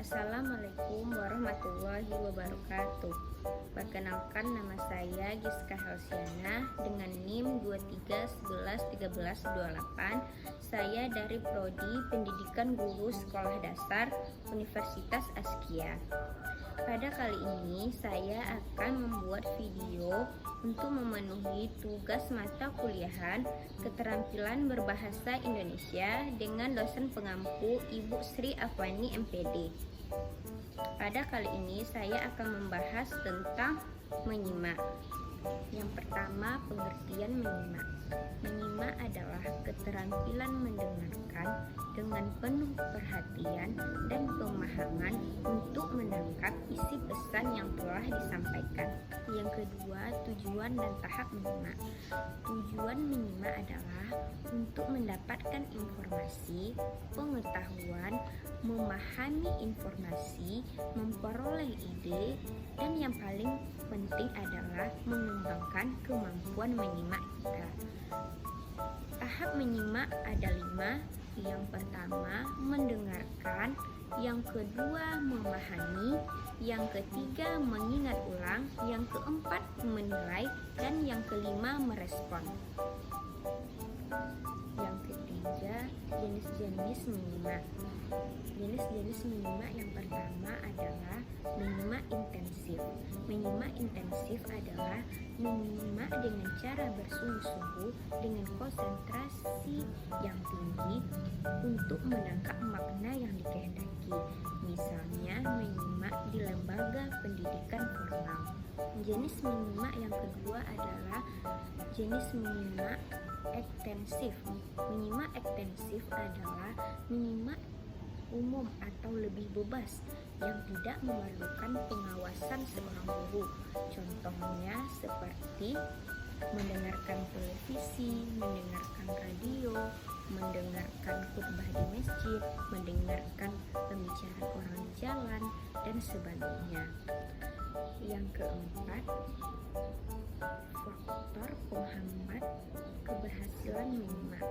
Assalamualaikum warahmatullahi wabarakatuh. Perkenalkan, nama saya Giska Helsiana dengan NIM 23111328. Saya dari Prodi Pendidikan Guru Sekolah Dasar Universitas Askia. Pada kali ini saya akan membuat video untuk memenuhi tugas mata kuliahan Keterampilan Berbahasa Indonesia dengan dosen pengampu Ibu Sri Afwani MPD. Pada kali ini saya akan membahas tentang menyimak. Yang pertama, pengertian menyimak. Menyimak adalah keterampilan mendengarkan dengan penuh perhatian dan pemahaman untuk menangkap isi pesan yang telah disampaikan. Yang kedua, tujuan dan tahap menyimak. Tujuan menyimak adalah untuk mendapatkan informasi, pengetahuan, memahami informasi, memperoleh ide, dan yang paling penting adalah mengembangkan kemampuan menyimak kita. Tahap menyimak ada 5. Yang pertama, mendengarkan. Yang kedua, memahami. Yang ketiga, mengingat ulang. Yang keempat, menilai. Dan yang kelima, merespon. Yang ketiga, jenis-jenis menyimak. Jenis-jenis menyimak yang pertama adalah menyimak intensif. Menyimak intensif adalah menyimak dengan cara bersungguh-sungguh dengan konsentrasi yang tinggi untuk menangkap makna yang dikehendaki. Misalnya, menyimak di lembaga pendidikan formal. Jenis menyimak yang kedua adalah jenis menyimak ekstensif. Menyimak ekstensif adalah menyimak umum atau lebih bebas yang tidak memerlukan pengawasan seorang guru. Contohnya seperti mendengarkan televisi, mendengarkan radio, mendengarkan khutbah di masjid, mendengarkan pembicaraan orang di jalan, dan sebagainya. Yang keempat, faktor penghambat keberhasilan menyimak.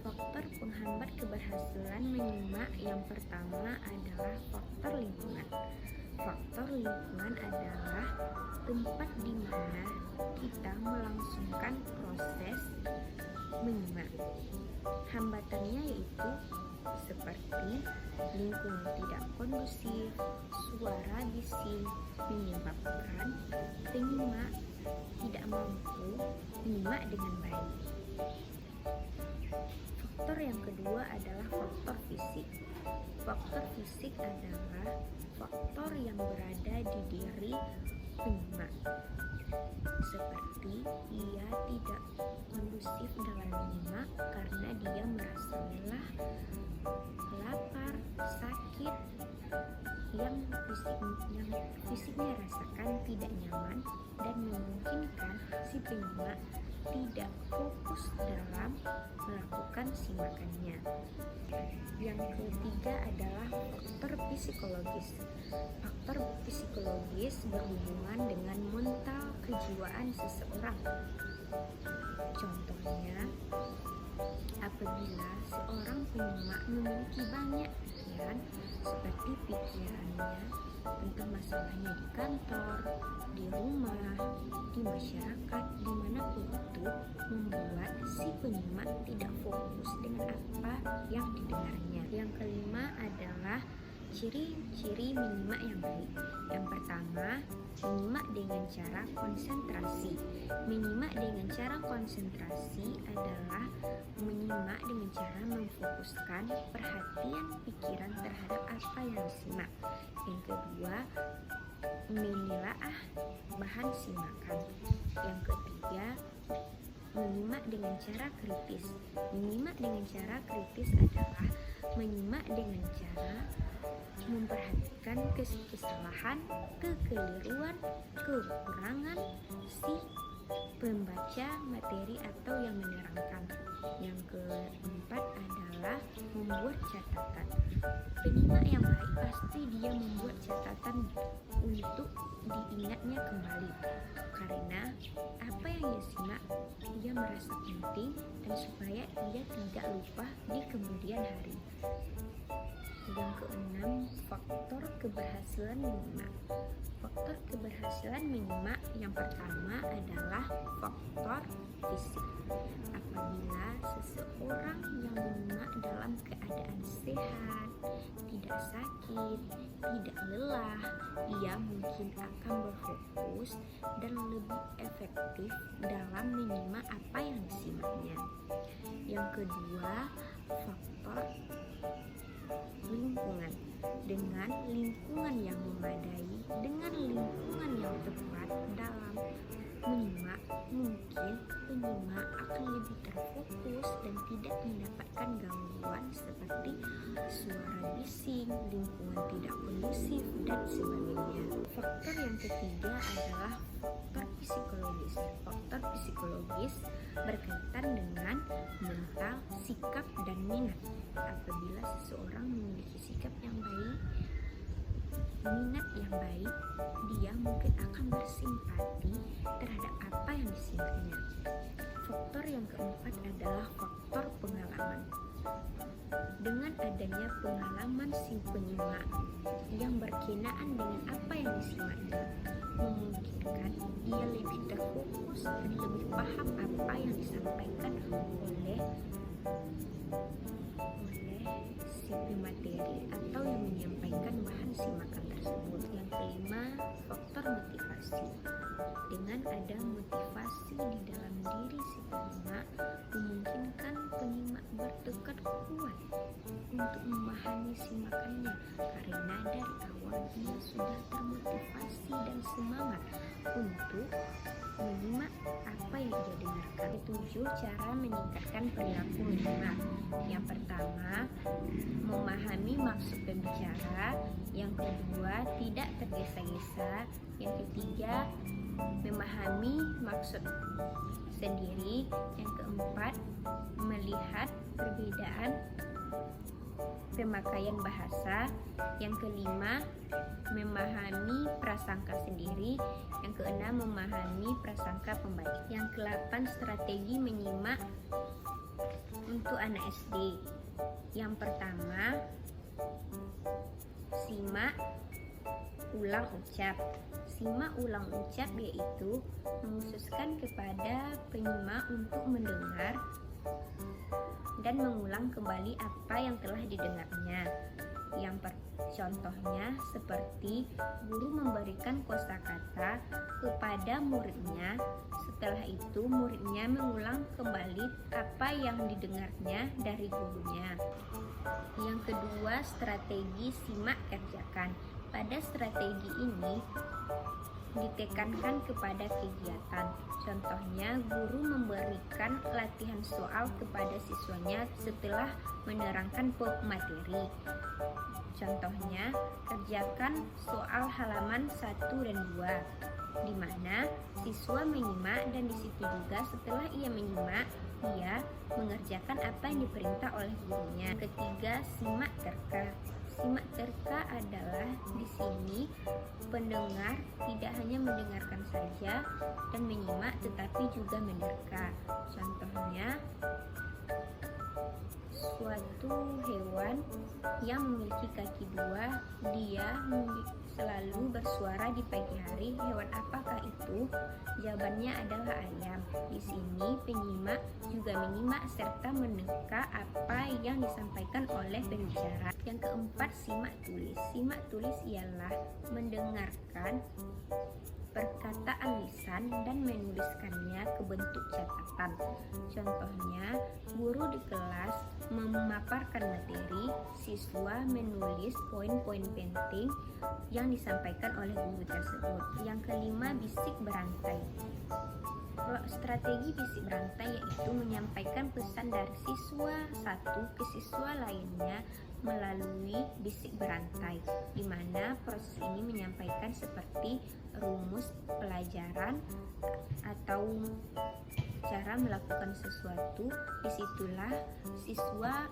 Faktor penghambat keberhasilan menyimak yang pertama adalah faktor lingkungan. Faktor lingkungan adalah tempat di mana kita melangsungkan proses menyimak. Hambatannya yaitu seperti lingkungan tidak kondusif, suara bising menyebabkan penyimak tidak mampu menyimak dengan baik. Faktor yang kedua adalah faktor fisik. Faktor fisik adalah faktor yang berada di diri penyimak, seperti ia tidak kondusif dalam menyimak karena dia merasa lelah, lapar, sakit, yang fisiknya rasakan tidak nyaman dan memungkinkan si penyimak tidak fokus dalam melakukan simakannya. Yang ketiga adalah faktor psikologis. Faktor psikologis berhubungan dengan mental kejiwaan seseorang. Contohnya, apabila seorang penyimak memiliki banyak pikiran, seperti pikirannya tentang masalahnya di kantor, di rumah, di masyarakat, dimanapun itu, membuat si penyimak tidak fokus dengan apa yang didengarnya. Yang kelima adalah ciri-ciri menyimak yang baik. Yang pertama, menyimak dengan cara konsentrasi. Menyimak dengan cara konsentrasi adalah menyimak dengan cara memfokuskan perhatian pikiran terhadap apa yang disimak. Yang kedua, menelaah bahan simakan. Yang ketiga, menyimak dengan cara kritis. Menyimak dengan cara kritis adalah menyimak dengan cara memperhatikan kesalahan, kekeliruan, kekurangan si pembaca materi atau yang menerangkan. Yang keempat adalah membuat catatan. Penyimak yang baik pasti dia membuat catatan untuk diingatnya kembali, karena apa yang dia simak dia merasa penting dan supaya ia tidak lupa di kemudian hari. Yang keenam, faktor keberhasilan menyimak. Faktor keberhasilan menyimak yang pertama adalah faktor fisik. Apabila seseorang yang menyimak dalam keadaan sehat, tidak sakit, tidak lelah, ia mungkin akan berfokus dan lebih efektif dalam menyimak apa yang disimaknya. Yang kedua, faktor lingkungan. Dengan lingkungan yang memadai, dengan lingkungan yang tepat dalam menyimak, mungkin penyimak akan lebih terfokus dan tidak mendapatkan gangguan seperti suara bising, lingkungan tidak kondusif, dan sebagainya. Faktor yang ketiga adalah faktor psikologis. Faktor psikologis berkaitan dengan mental, sikap, dan minat. Apabila seseorang memiliki sikap yang baik, minat yang baik, dia mungkin akan bersimpati terhadap apa yang disimaknya. Faktor yang keempat adalah faktor pengalaman. Dengan adanya pengalaman si penyimak yang berkenaan dengan apa yang disimaknya, memungkinkan ia lebih terfokus dan lebih paham apa yang disampaikan oleh si pemateri atau yang menyampaikan bahan simakan tersebut. Yang kelima, faktor motivasi. Dengan ada motivasi di dalam diri si penyimak, memungkinkan penyimak bertekad kuat untuk memahami simakannya karena dari awal ia sudah termotivasi dan semangat untuk menyimak apa yang ia dengarkan. Ketujuh, cara meningkatkan perilaku menyimak. Yang pertama, memahami maksud pembicara. Yang kedua, tidak tergesa-gesa. Yang ketiga, memahami maksud sendiri. Yang keempat, melihat perbedaan pemakaian bahasa. Yang kelima, memahami prasangka sendiri. Yang keenam, memahami prasangka pembaca. Yang ke-8, strategi menyimak untuk anak SD. Yang pertama, simak ulang ucap. Simak ulang ucap yaitu menghususkan kepada penyimak untuk mendengar dan mengulang kembali apa yang telah didengarnya. Contohnya seperti guru memberikan kosakata kepada muridnya, setelah itu muridnya mengulang kembali apa yang didengarnya dari gurunya. Yang kedua, strategi simak kerjakan. Pada strategi ini ditekankan kepada kegiatan. Contohnya, guru memberikan latihan soal kepada siswanya setelah menerangkan materi. Contohnya, kerjakan soal halaman 1 dan 2, di mana siswa menyimak dan di situ juga setelah ia menyimak, ia mengerjakan apa yang diperintah oleh gurunya. Ketiga, simak terka. Simak terka adalah di sini pendengar tidak hanya mendengarkan saja dan menyimak tetapi juga menerka. Contohnya, suatu hewan yang memiliki kaki 2, dia selalu bersuara di pagi hari. Hewan apakah itu? Jawabannya adalah ayam. Di sini penyimak juga menyimak serta menerka apa yang disampaikan oleh pembicara. Yang keempat, simak tulis. Simak tulis ialah mendengarkan perkataan lisan dan menuliskannya ke bentuk catatan. Contohnya, guru di kelas memaparkan materi, siswa menulis poin-poin penting yang disampaikan oleh guru tersebut. Yang kelima, bisik berantai. Strategi bisik berantai yaitu menyampaikan pesan dari siswa satu ke siswa lainnya melalui bisik berantai, di mana proses ini menyampaikan seperti rumus pelajaran atau cara melakukan sesuatu. Disitulah siswa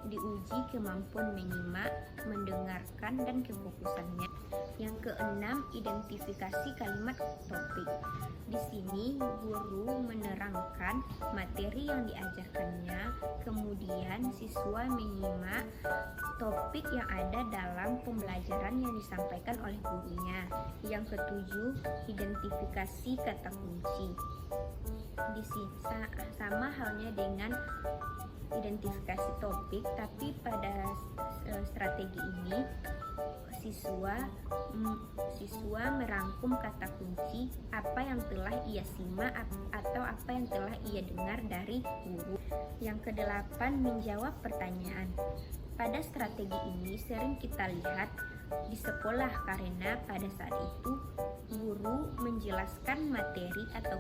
diuji kemampuan menyimak, mendengarkan, dan kefokusannya. Yang keenam, identifikasi kalimat topik. Di sini guru menerangkan materi yang diajarkannya, kemudian siswa menyimak topik yang ada dalam pembelajaran yang disampaikan oleh gurunya. Yang ketujuh, identifikasi kata kunci. Di sini sama halnya dengan identifikasi topik, tapi pada strategi ini siswa merangkum kata kunci apa yang telah ia simak atau apa yang telah ia dengar dari guru. Yang kedelapan, menjawab pertanyaan. Pada strategi ini sering kita lihat di sekolah karena pada saat itu guru menjelaskan materi atau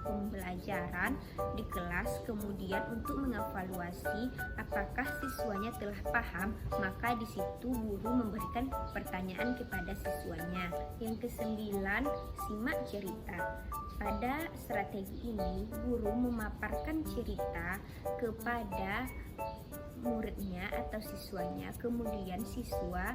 pembelajaran di kelas, kemudian untuk mengevaluasi apakah siswanya telah paham, maka di situ guru memberikan pertanyaan kepada siswanya. Yang kesembilan, simak cerita. Pada strategi ini guru memaparkan cerita kepada muridnya atau siswanya, kemudian siswa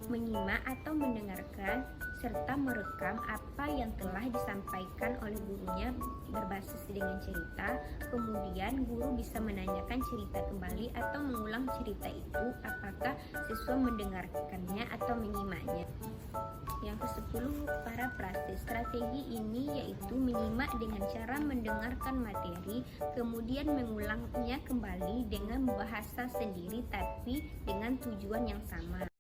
menyimak atau mendengarkan serta merekam apa yang telah disampaikan oleh gurunya berbasis dengan cerita. Kemudian guru bisa menanyakan cerita kembali atau mengulang cerita itu apakah siswa mendengarkannya atau menyimaknya. Yang ke-10, parafrase. Strategi ini yaitu menyimak dengan cara mendengarkan materi, kemudian mengulangnya kembali dengan bahasa sendiri tapi dengan tujuan yang sama.